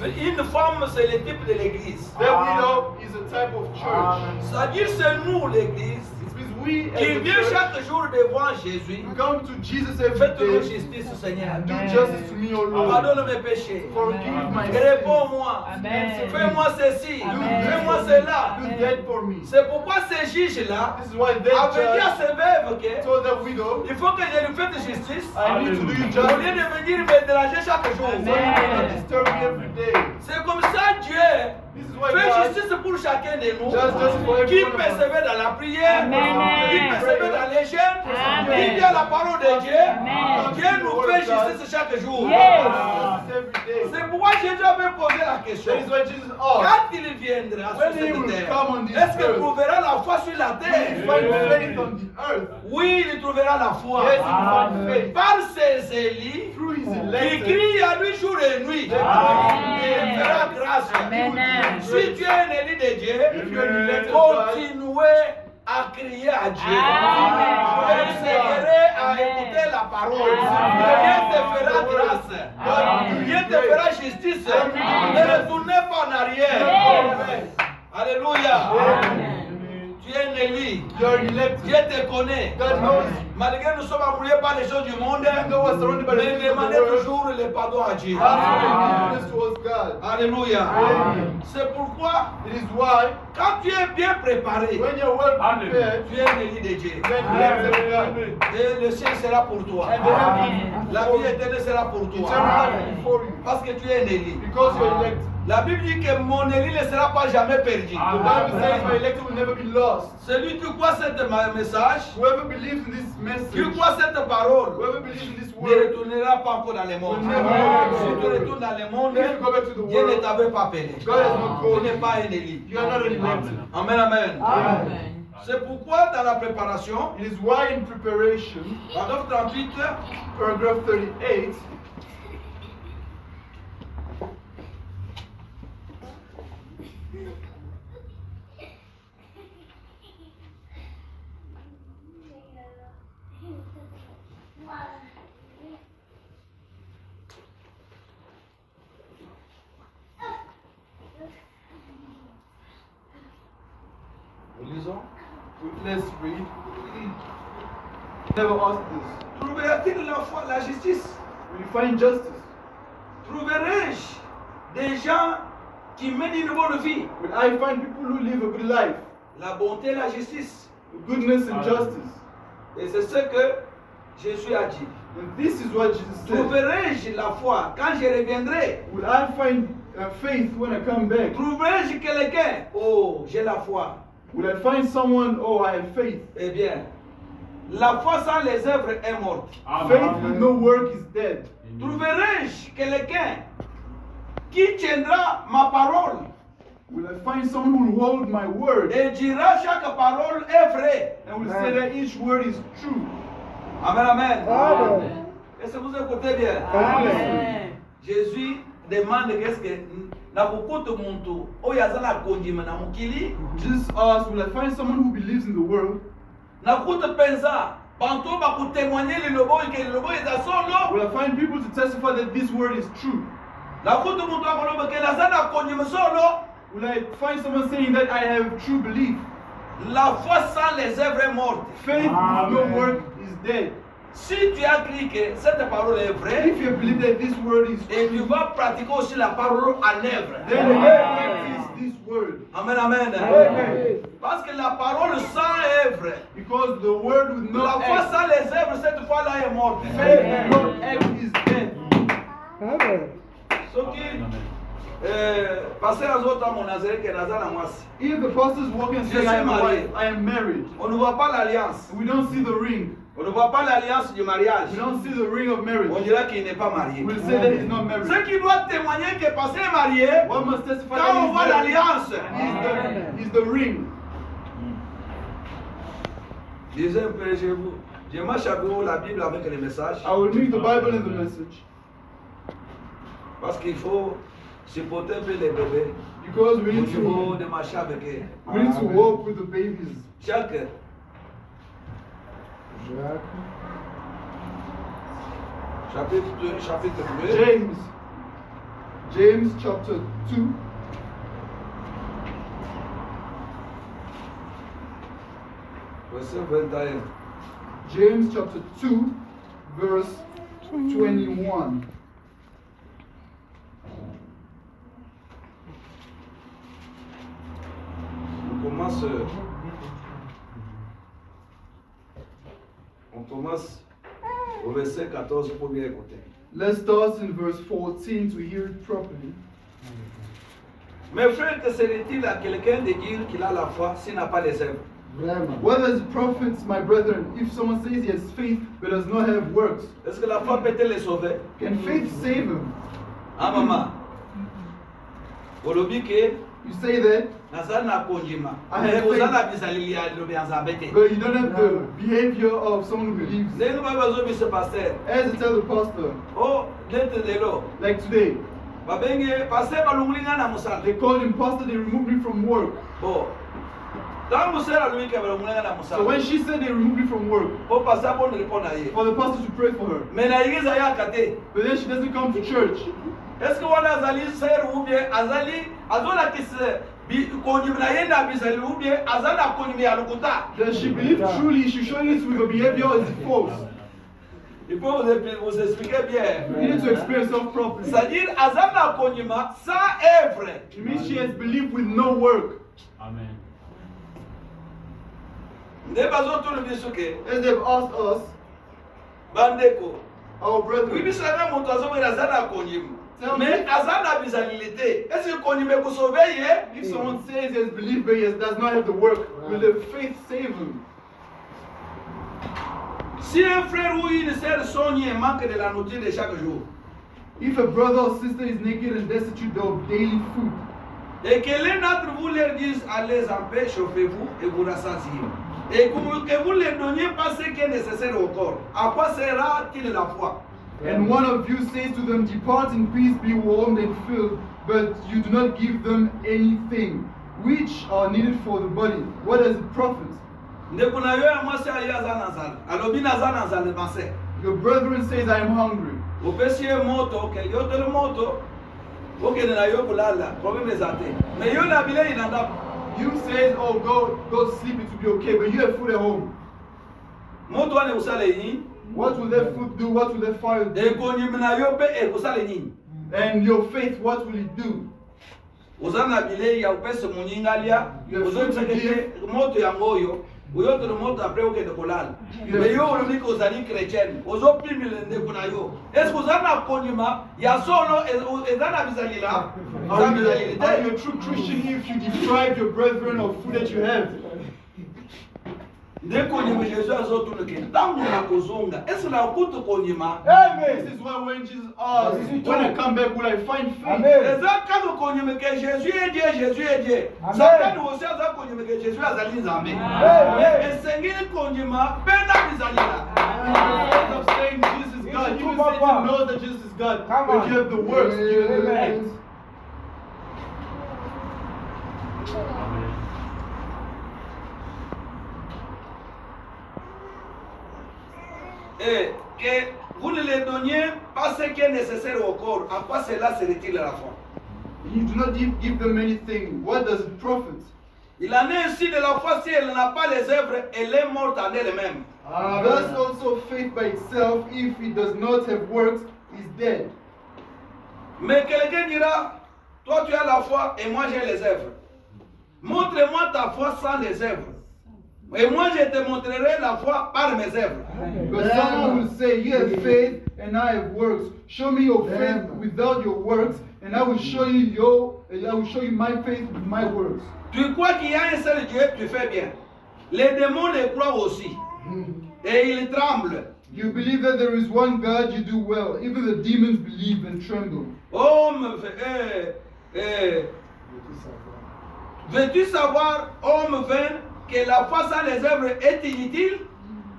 Une femme, c'est le type de l'église. The widow is a type of church. C'est-à-dire, c'est nous, l'église, It means we as qui a vient church, chaque jour devant Jésus. we come to Jesus every Faites-nous day. justice, Seigneur. Do justice to me, O Lord. Pardonne mes péchés. Forgive my sins. Réponds-moi. Amen. Fais-moi ceci. Amen. Fais-moi cela. Do that for me. C'est pourquoi ces juges-là This is why that avaient dit à judge ces veuves que told the widow, il faut que je lui fasse justice. I need to do you Au lieu justice. de venir me déranger chaque jour. So you cannot disturb me every day. C'est comme ça Dieu This is why fait God justice pour chacun de nous. does justice for every Qui one of us. persévère dans la prière, Amen. qui persévère dans les jeûnes, Amen. qui vient à la parole de Dieu. Amen. Dieu nous fait justice chaque jour. Yes. Justice every day. C'est pourquoi Jésus avait posé la question. That is why Jesus asked, Quand il viendra sur when he cette will terre, come on this est-ce qu'il earth, trouvera la foi sur la will he terre? find faith on the earth? Oui, il trouvera la foi. Yes, he will find faith. Par ses élits, Through his qui elected, crient à lui jour et nuit. Amen. Il fera grâce. Amen. Si tu es un élu de Dieu, if you're an elected God, continuez à crier à Dieu. Amen. Persévérer à écouter la parole. Dieu te fera grâce. Amen. Dieu te fera justice. Ne retournez pas en arrière. Amen. Alléluia. Amen. Tu es un élu. you're an elected. Dieu te connaît. God knows you. Malgré que nous sommes embrouillés par les choses du monde, Even though we're surrounded by the mais things of the demandez world, toujours le pardon à Dieu. ask for forgiveness towards God. Alléluia. Amen. C'est pourquoi, It is why, quand tu es bien préparé, when you're well prepared, tu es un élu de Dieu. you're an elected of God. Et le ciel sera pour toi. And the heaven La vie éternelle sera pour eternal toi. life before you. Parce que tu es un élu. Because you're elected. La Bible dit que mon élu ne sera pas jamais perdu. The Bible says my elected will never be lost. Celui qui croit cette message, Whoever believes in this qui message, croit cette parole, whoever believes in this ne word, retournera pas encore dans le monde. will never go back Si to tu the world. retournes dans le monde, If you go back to the Dieu ne world, t'avait pas appelé. God has not Tu called n'es you. pas un élu. You are not an elected. Amen, amen. Amen. C'est pourquoi dans la préparation, It is why in preparation, paragraphe 38, paragraph 38, lisons. let's read. Never ask this. Trouvera-t-il la foi, la justice? Will you find justice? Trouverai-je des gens qui mènent une bonne vie? Will I find people who live a good life? La bonté et la justice. Goodness and justice. Et c'est ce que Jésus a dit. And this is what Jesus said. Trouverai-je la foi quand je reviendrai? Will I find faith when I come back? Trouverai-je quelqu'un? Oh, j'ai la foi. Will I find someone, oh, I have faith? Eh bien, la foi sans les œuvres est morte. Faith with no work is dead. Trouverai-je quelqu'un qui tiendra ma parole Will I find someone who will hold my word et dira chaque parole est vraie? and will say that each word is true? Amen, amen. Amen. Est-ce que vous écoutez bien? Amen. Jésus demande qu'est-ce que na kukuta muntu oyo aza na kondima na mokili Jesus asked, will I find someone who believes in the world? na kuta penza bantu bakutémoigner lilobo ke lilobo eza solo Will I find people to testify that this word is true? na kuta muntu akoloba ke naza na kondima solo. Will I find someone saying that I have true belief? La foi sans les œuvres est morte. Faith with no work is dead. Si tu as cru que cette parole est vraie If you believe that this word is et tu true, vas pratiquer aussi la parole en œuvre. then you practice this word. Amen, amen. Amen. Parce que la parole sans œuvre, Because the word with no la foi act, sans les œuvres, cette fois-là est morte. faith with no act is dead. Ce qui passer aux autres à mon Nazareth que Nazar à moi. If the pastor's walking and Je saying, suis I am a marié. wife, I am married, On ne voit pas l'alliance. we don't see the ring. On ne voit pas l'alliance du mariage. We don't see the ring of On marriage. dira qu'il n'est pas marié. We'll say that he's not married. Ce qui doit témoigner que passer est marié, One must testify quand on voit that he's l'alliance, married. He's the ring. lisez un peu, je marche avec vous la Bible avec les messages. I will read the Bible and the message. Parce qu'il faut supporter un peu les bébés. Because we Au need niveau to de marcher avec eux. walk with the babies. Jacques, chapitre 2. James chapter 2. Verset 21. James chapter 2, verse 21. On commence au verset 14 pour bien écouter. Let's start in verse 14 to hear it properly. Mes frères, que serait-il à quelqu'un de dire qu'il a la foi s'il n'a pas les œuvres? Vraiment. What does it profit, my brethren, if someone says he has faith but does not have works? Est-ce que la foi peut-elle les sauver? Can faith save him? Ah, maman. Olobi ke You say that, nazali na konjima. I Mais have faith. ozala bizali ya lobi anzabete. but you don't have the behavior of someone who believes. Ndenge babazo bise pasteur. As I tell the pastor, Oh, lete lelo. like today, Babenge pasteur balungulinga na musala. they called him pastor, they removed me from work. Oh. Tant musala lui ke balungulinga na So when musala. she said they removed me from work, Oh, pasteur bon répondre à ye. for the pastor to pray for her, Mais na igeza ya kate. but then she doesn't come to church. Est-ce que wana azali ser ou bien azali azola kise bi konjima na yenda bizali ou bien azala konjima ya lukuta? Does she believe truly? She's showing it with her behavior or is it false? Il faut vous expliquer bien. You need to explain yourself properly. C'est-à-dire, azana konjima sans œuvre. It means she has believed with no work. Amen. Nde bazoto le bisuke. As they've asked us, Bandeko. our Oui, brethren, bisaka moto azomela azana konjima. Tell me. Mais azana bizalilité. Est-ce que konjima ko sauver ye? if someone says he has believed but he does not have the work, will the faith save him? Si un frère ou une sœur soigne et manque de la nourriture de chaque jour, If a brother or sister is naked and destitute of daily food, et que l'un d'entre vous leur dise allez en paix, chauffez-vous et vous rassasiez, et que vous ne donniez pas ce qui est nécessaire au corps, à quoi sera-t-il la foi? and one of you says to them, depart in peace, be warmed and filled, but you do not give them anything which are needed for the body, what does it profit? Ndeko na yo ya mwasi aye aza na nzala alobi naza na nzala mase Your brethren says, I am hungry. opesi ye moto ke yotele moto okende na yo kulala problème eza te mais yo na bilei na ndako You says, oh, go sleep, it will be okay, but you have food at home. moto wana ekusala nini What will that food do? What will that fire do? ekonyimi na yo mpe ekusala nini And your faith, what will it do? oza na bilei ya opesa moninga alia ozobisake moto yango oyo oyotele moto apres okende kolala mais yo olobi ke ozali chrétienne ozopimile ndeko na yo est ce que oza na konyima ya solo eza na bizalila eza bizalili Are you te a true Christian if you deprive your brethren of food that you have? nde konyima jésus azotuna ke ntango na kozonga ese na kutu konyima This is why when Jesus asked, when I come back, will I find faith? eza kaka konyima ke jésus est dieu satani osi aza konyima ke jésus azali nzambe esengeli konyima mpe na bizalila Instead of saying Jesus is God, even Satan knows that Jesus is God, but you have the works, you have the acts. Amen. et que vous ne les donniez pas ce qui est nécessaire au corps, à quoi cela serait-il la foi? You do not give them anything. What does it profit? Il en est ainsi de la foi, si elle n'a pas les œuvres, elle est morte en elle-même. Thus also faith by itself, if it does not have works, is dead. Mais quelqu'un dira, toi tu as la foi et moi j'ai les œuvres. Montre-moi ta foi sans les œuvres. Et moi je te montrerai la foi par mes œuvres. But someone will say, you have faith and I have works. Show me your faith without your works, and I will show you my faith with my works. Tu crois qu'il y a un seul Dieu, tu fais bien. Les démons le croient aussi. Et ils tremblent. You believe that there is one God, you do well. Even the demons believe and tremble. Homme, veux-tu savoir, homme vain, que la foi sans les œuvres est inutile?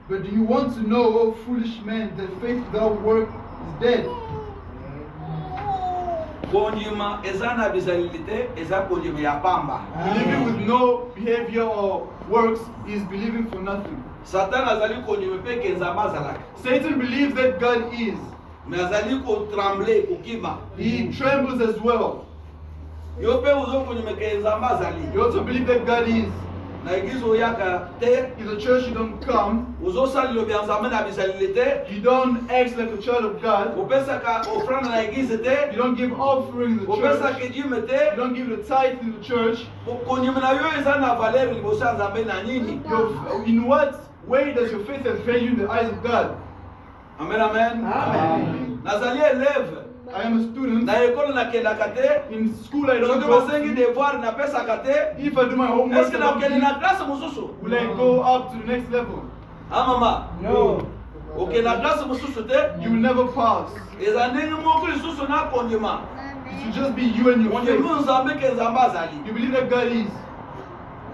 But do you want to know, foolish man, that faith without work is dead? kondima eza na bizalite eza kondima ya pamba. Believing with no behavior or works is believing for nothing. Satan azali kondima pe ke nzamba azalaka. Satan believes that God is. Mais azali ko trembler kokima. He trembles as well. Yo pe uzo kondima ke nzamba azali. You also believe that God is. Na église oyaka te In the church you don't come. uzo sali lo bya nzamba na bizalite. You don't act like a child of God. Opesa ka offrande na église te. You don't give offering in the Opesa church. ke dîme You te. don't give the tithe in the church. Kondima na yo eza na valeur liboso ya nzambe na nini? In what way does your faith have value in the eyes of God? Amen, amen. Amen. Nazali élève. I am a student. Na école nakendaka te. In school I don't Soki go. basengi devoir napesaka te. If I do my homework, Est-ce que nakende na classe mosusu? will I go up to the next level? Ah mama. No. Okende na classe mosusu te. You will never pass. Eza ndenge moko lisusu na kondima. It should just be you and your Kondima faith. nzambe ke nzambe azali. You believe that God is.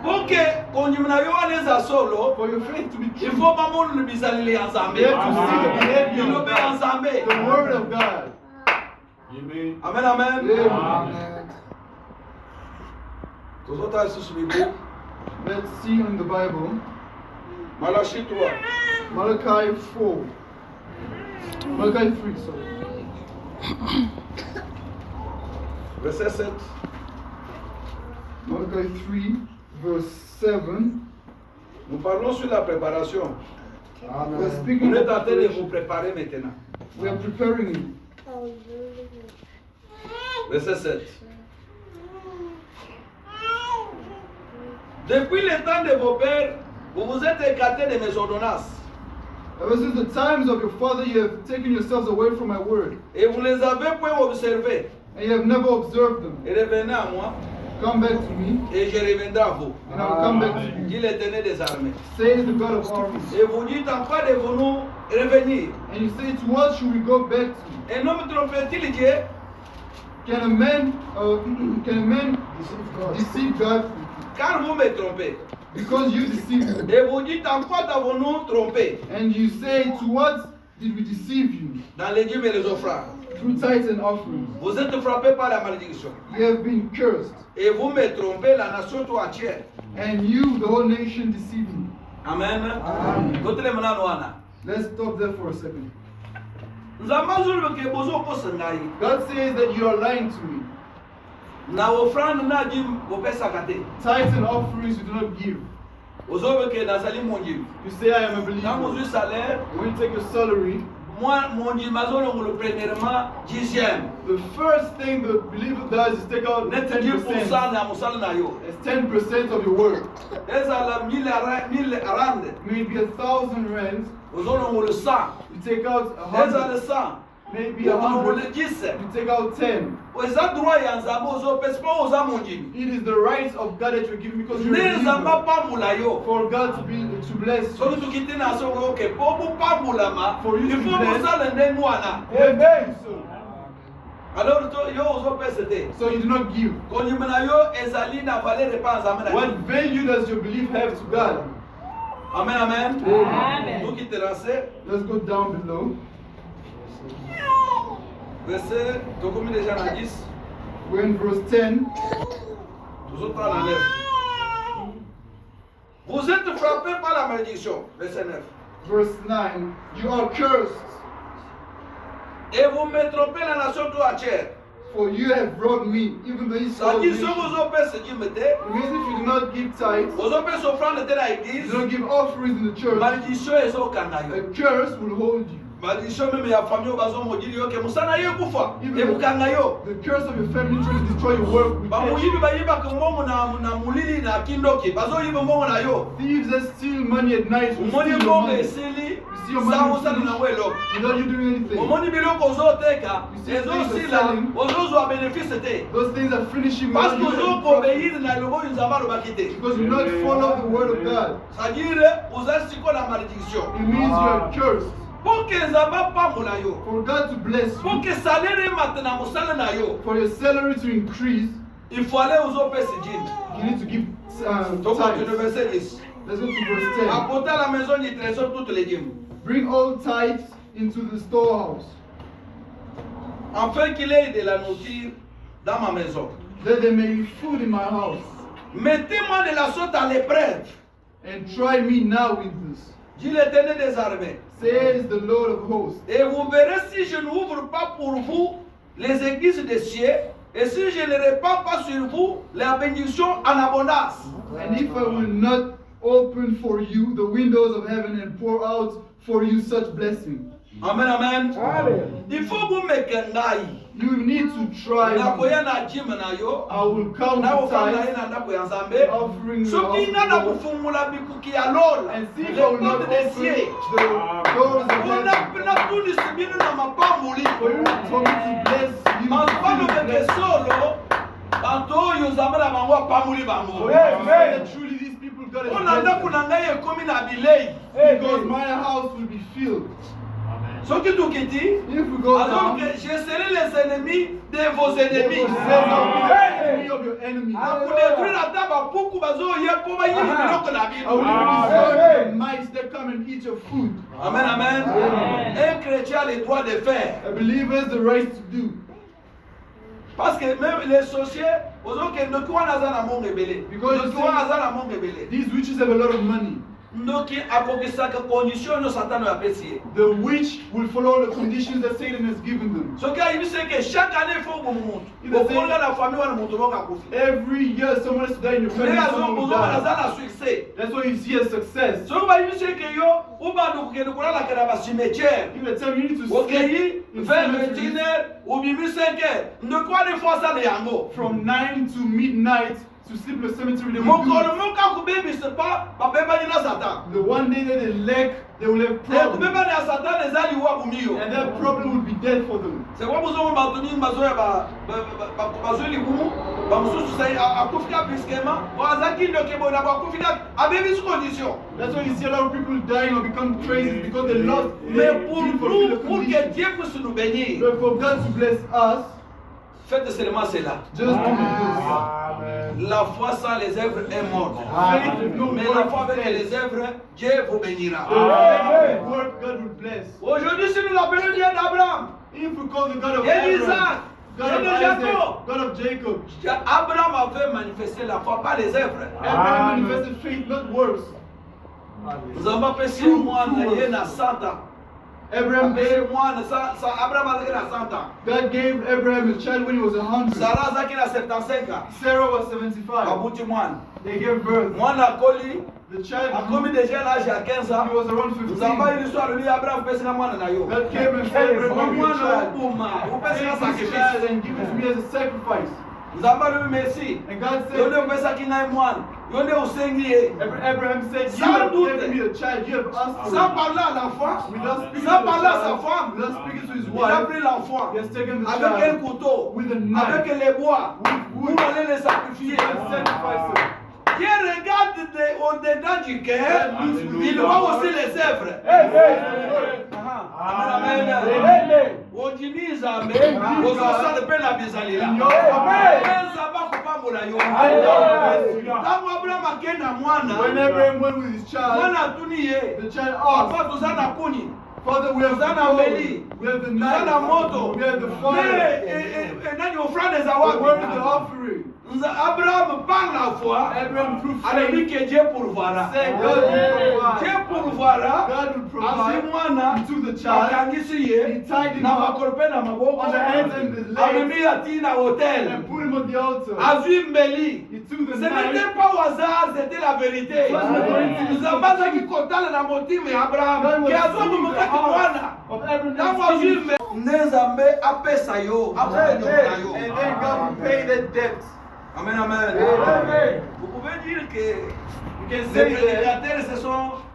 Poke kondima na yo wana eza solo. For your faith to be Il true, faut bamonu bizalile ya nzambe. you have to see the behavior Ilobe of ya God, nzambe. the word of God. Amen. Amen, amen. Amen. Tozota lisusu Bible. Let's see in the Bible, Malachi 3. Malachi 4. Malachi 3, sorry. Verset 7. Malachi 3, verse 7. Nous parlons sur la préparation. We're On speaking est en of train de preparation. vous préparer maintenant. We are preparing you. Verset 7. Depuis le temps de vos pères, vous vous êtes écartés de mes ordonnances Ever since the times of your father, you have taken yourselves away from my word, et vous les avez point observés. and you have never observed them. Et revenez à moi Come back to me, et je reviendrai à vous. and I will come back to you. Dit l'Éternel des armées. Says the God of armies. Et vous dites en quoi devons-nous revenir? And you say, to what should we go back to? Un homme trompait-il Dieu? Can a man deceive God? Car vous me trompez. Because you deceive him. Et vous dites en quoi avons-nous trompé? And you say, to what did we deceive you? Dans les dîmes et les offrandes. Through tithes and offerings. Vous êtes frappés par la malédiction. You have been cursed, Et vous me trompez la nation tout entière. and you, the whole nation, deceive me. Amen. Amen. Kote le mnano wana. Let's stop there for a second. Nzamba zulu ke bozo kosa ngai. God says that you are lying to me. Na offrande na dim bopesa kate. Tithes and offerings you do not give. Ozobe ke nazali mondim. You say, I am a Na mozui believer. salaire, When you take your salary, moi mondim mazolo ngolo premièrement 10e. the first thing the believer does is take out Net 10%. 10% na musala na yo. It's 10% of your work. Eza la 1000 arande. Maybe 1,000 rands. Ozolo ngolo 100. You take out Eza 100. le 100. Maybe Ngolo 100. 10. You take out 10. Eza droit ya nzamba ozopesa po oza mondim. It is the right of God that you're giving because you're a Ne nzamba believer. pambula yo. For God to bless soki you. tukiti na soko ke po bopambulama For you to il faut be blessed. mosala ndenge wana Amen. alors to yo ozopesa te So you do not give. kondima na yo ezali na valeur epa nzambe na What yo. value does your belief have to God? Amen, amen. Amen. Tukite lance Let's go down below. verset tokomi déjà na 10 We're in verse 10. tozotala na 9. Vous êtes frappés par la malédiction, verset 9. Verse 9. You are cursed, Et vous me trompez la nation tout entière. for you have brought me, even the Ça Israel dit, si nation. vous opesa dîme te, It means if you do not give tithes, vous opesa offrande te na you église, do not give offerings in the church, malédiction ezokanga yo. a curse will hold you. malédiction même ya famille bazomodili yo ke musana ye kufa Even ebukanga yo. the curse of your family trying to destroy your work. With bamuyibi bayibaka mbongo na mulili na kindoki bazoyiba mbongo na yo. thieves that steal money at night will omoni steal your mbongo money esili see your money sausala na finish. welo. without you doing anything. omoni biloko ozoteka You see things ezosila are selling. ozozwa bénéfice te Those things are finishing parce without que you doing ozokobeiri na eloko oyo nzambe alobaki te. because you not follow the word of God. c'est-à-dire oza siko na malédiction It means you are cursed. mpo ke nzambe apambola yo, For God to bless mpo you, ke salaire emata na mosala na yo, for your salary to increase, il faut aller ozopesa dîme. you need to give tokontinue tithes. verset 10. Let's go to verse 10. Apportez à la maison du trésor toutes les dîmes, Bring all tithes into the storehouse, afin qu'il ait de la nourriture dans ma maison. that there may be food in my house. Mettez-moi de la sorte à l'épreuve, And try me now with this, dit l'Éternel des armées. says the Lord of hosts. Et vous verrez si je n'ouvre pas pour vous les églises des cieux, et si je ne répands pas sur vous la bénédiction en abondance. And if I will not open for you the windows of heaven and pour out for you such blessing, Amen, amen. Amen. Il faut vous me kengai. you need to try Na me. koya na gym na yo. I will count Na the ofanga tithes ina ndako ya Nzambe. offering the Soki nga na offering kufungula bikuki ya lola. and see if Les I will not portes open des cieux. the doors of Ona heaven pena tuni sibinu na mapambuli. for you for me to bless you. Mapano to beke bless you. solo. Banto oyo Nzambe na bango apambuli bango. That truly these people got it Ona ndako na ngai ekomi na bilei. because my house will be filled. Soki tukiti. If we go Alors down, que je serai les ennemis de vos the ennemis. Bible says I'll be the enemy of your enemies. Kudetruire ata bapuku bazoya po bayini biloko na I will bino. even destroy the mice that come and eat your food. Amen, amen. Un chrétien a le droit de faire. A believer has the right to do. Parce que même les sorciers, ozoke ndoki wana aza na mongo ebele. Because Ndoki you wana see- aza na mongo ebele. These witches have a lot of money. Ndoki akokisaka condition no satano apesi ye. The witch will follow the conditions that Satan has given them. Soki ayibi se ke chaque année il faut bomo mutu. Il faut Okolga na famille wana mutu moko akufi. Every year someone has to die in your family, Ndenge someone will azomona die. aza na succès. That's why you see a success. Soki bayibi se ke yo ubanda kokende kolalaka na bacimetière. Even the time you need to Okeyi sleep in 20 cemeteries 21h obimi 5h. Ndoki wana ifo asala yango. from 9 to midnight to sleep in the cemetery. They will do mokolo it. moko akobebisa pa babebani na satan. The one day that they lack, they will have problems. ekobebani ya satan eza liwa bumi yo. And that problem will be death for them. sekwa bozongo bato mingi bazoya bazwi libumu bamosusu sa akufika briskema azaki ndoke boye na bakufika abebisi condition. That's why you see a lot of people dying or become crazy because they lost. mais They pour didn't fulfill the nous, pour que conditions. Dieu puisse nous bénir, But for God to bless us, faites seulement cela. just do this. Amen. La foi sans les œuvres est morte. Faith with no Mais la foi work avec les œuvres, Dieu vous bénira. The faith with work God will bless. Aujourd'hui, si nous l'appelons Dieu d'Abraham, If we call the God of Dieu Abraham, d'Isaac, God Dieu of de Isaac, Jacob, God of Jacob, Abraham avait manifesté la foi par les œuvres. Abraham manifested faith, not works. Nous avons appelé si moi, il y a 100 ans. Abraham gave, Abraham a 100 ans. God gave Abraham a child when he was 100. Sarah a 75 ans. Sarah was 75. Abuti mwana. They gave birth. Mwana akoli, The child akomi déjà l'âge à 15 ans. he was around 15. Nzamba ili swali lui Abraham pesa na mwana na yo. God came and said, Abraham, give me a Mwana child. ubuma, upesa na Take this child sacrifice. and give it to me as a sacrifice. Nzamba lui merci. And God Yonde said, upesa kingai mwana. Yonde usengi ye. Abraham said, you Sans have doute. given me a child, you have asked for Sans it. parler à l'enfant, Without speaking sans to the parler à sa child, femme, without speaking to his il a wife, pris l'enfant he has taken the avec un child couteau, with a knife. avec les bois, With pour aller les sacrifier. and sacrificed him. Dieu regarde au-dedans du cœur, il voit aussi les œuvres. Amen, amen. Ojini Nzambe, ozosala mpe na bizalila. Nzambe akopambola yo. Ntango Abraham akende na mwana, When Abraham went with his child, mwana atuni ye, the child asked, papa toza na kuni, Father, we have the toza na coal, mbeli, we have the toza na moto, knife, we have the mais fire. nani ofrande za But where is the wapi? offering? Abraham par la foi, Abraham through alebi faith que Dieu pourvoira. said, God will provide. Dieu pourvoira, God will asi provide. mwana, He took the child, akangisi he ye, tied him na up makolo mpe na maboko, on the hands and the legs amemi ati na hotel, and put him on the altar. azwi mbeli. He took the Ce knife. n'était pas au hasard, c'était la vérité. Nzambe azaki kotala na motima ya Abraham, ke azomomokaki mwana. Of Abraham. Ntango azwi mbeli, nde Nzambe apesa yo, akoka nyongo na yo. And then God will pay that debt. Amen, amen. Amen. Vous pouvez dire que You can les say that prédicateurs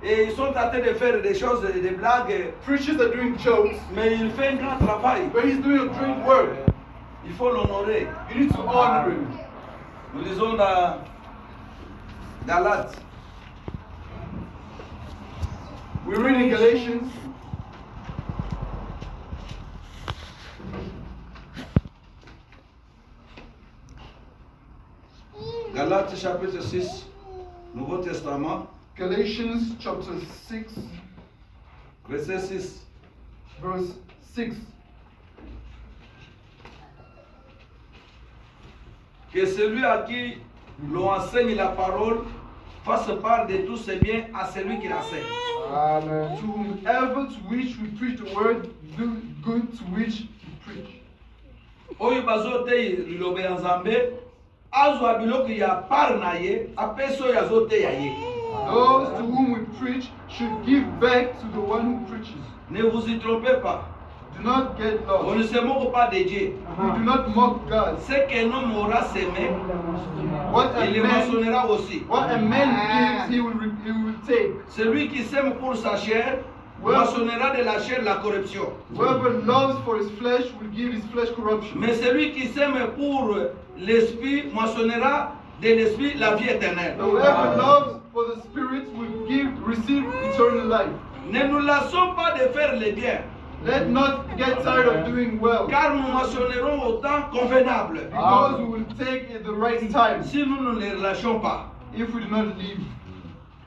ils sont en train de faire des choses, des blagues, preachers are doing jokes, mais il fait un grand travail. but he's doing a great work. Il faut l'honorer. You need to honor him. Nous lisons dans Galates. We read in Galatians. Galates chapitre 6, Nouveau Testament, Galatians chapter 6, verset 6. verse 6. Que celui à qui l'on enseigne la parole fasse part de tous ses biens à celui qui l'enseigne. Amen. To whomever to which we preach the word, do good to which we preach. Oyo bazote lilobe ya Nzambe azwa biloko ya par na ye apesa oyo azoteya ye. Those to whom we preach should give back to the one who preaches. Ne vous y trompez pas. Do not get On ne lost. se moque pas de Dieu. We do not mock God. Ce qu'un homme aura semé, What a il le man, moissonnera aussi. what a man gives, he will take. Celui qui sème pour sa chair moissonnera de la chair la corruption. Whoever loves for his flesh will give his flesh corruption. Mais celui qui sème pour l'esprit moissonnera de l'esprit la vie éternelle. Whoever loves for the spirit will receive eternal life. Ne nous lassons pas de faire le bien, Let not get tired of doing well, car nous moissonnerons au temps convenable because we will take at the right time si nous ne les relâchons pas. if we do not leave.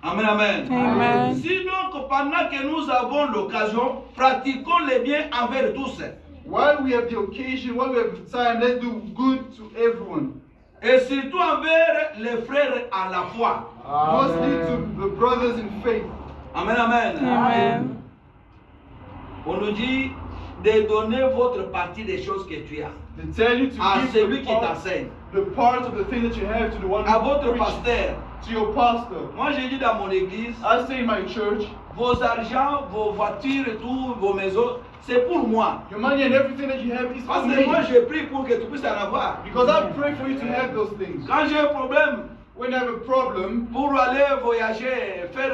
Amen, amen. Amen. Sinon, pendant que nous avons l'occasion, pratiquons le bien envers tous. While we have the occasion, while we have the time, let's do good to everyone. Et surtout envers les frères à la foi. Mostly to the brothers in faith. Amen, amen. Amen. On nous dit de donner votre partie des choses que tu as They tell you to à give celui qui the t'enseigne, part of the thing that you have to the one à who votre preaches, pasteur. to your pastor. Moi, j'ai dit dans mon église, I say in my church, vos argents, vos voitures et tout, vos maisons, c'est pour moi. your money and everything that you have is for Parce que me. moi, je prie pour que tu puisses en avoir. Because I pray for you to have those things. Quand j'ai un problème, When I have a problem, pour aller voyager, faire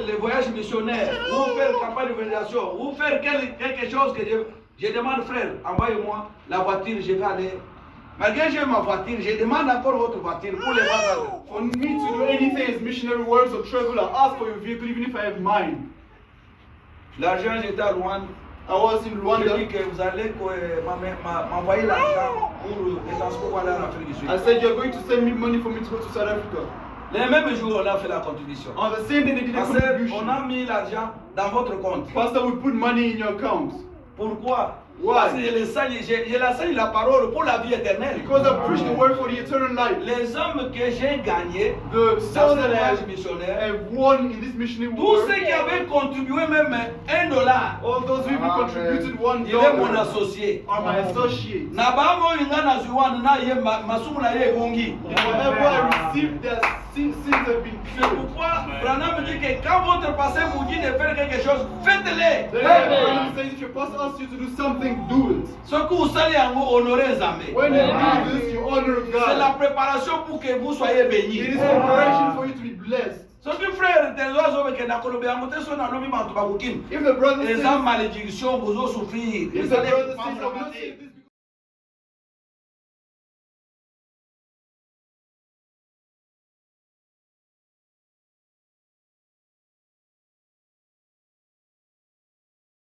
les voyages missionnaires, ou faire campagne d'évangélisation, ou faire quelque chose que je demande, frère, envoyez-moi la voiture, je vais aller. Malgré que j'ai ma voiture, je demande encore votre voiture pour les voyages. for me to do anything as missionary works or travel, I ask for your vehicle even if I have mine. L'argent, j'étais à Rwanda. I was in Je dis Rwanda. que vous allez m'envoyer l'argent pour le transport pour aller en Afrique du Sud. I said, you're going to send me money for me to go to South Africa. Le même jour, on a fait la contribution. On the same day they did a Pasteur, contribution. on a mis l'argent dans votre compte. Pastor, we put money in your account. Pourquoi? Why? Parce que je la parole pour la vie éternelle. Because I preach the word for the eternal life. Les hommes que j'ai gagnés The dans souls ce that voyage have missionnaire, won in this missionary tous work, ceux qui avaient contribué même $1, all those people Amen. contributed il est mon $1 associé. are my associates. Na bango inga na ziwana na ye masumu na ye egongi. Whatever I received, their sins have been C'est filled. pourquoi Branham dit que quand votre pasteur vous dit de faire quelque chose, faites-le. Then says, if your pastor asks you to do something, do it. Ce que vous allez en honorer Nzambe. When you do this, you honor C'est la God. préparation pour que vous soyez It bénis. is preparation for you to be blessed. soki frère te ozo ke na kolobe yango te so na lobi bantu bakokima If the brother eza says, malédiction bozosouffrir if the brother says, I'm not saying this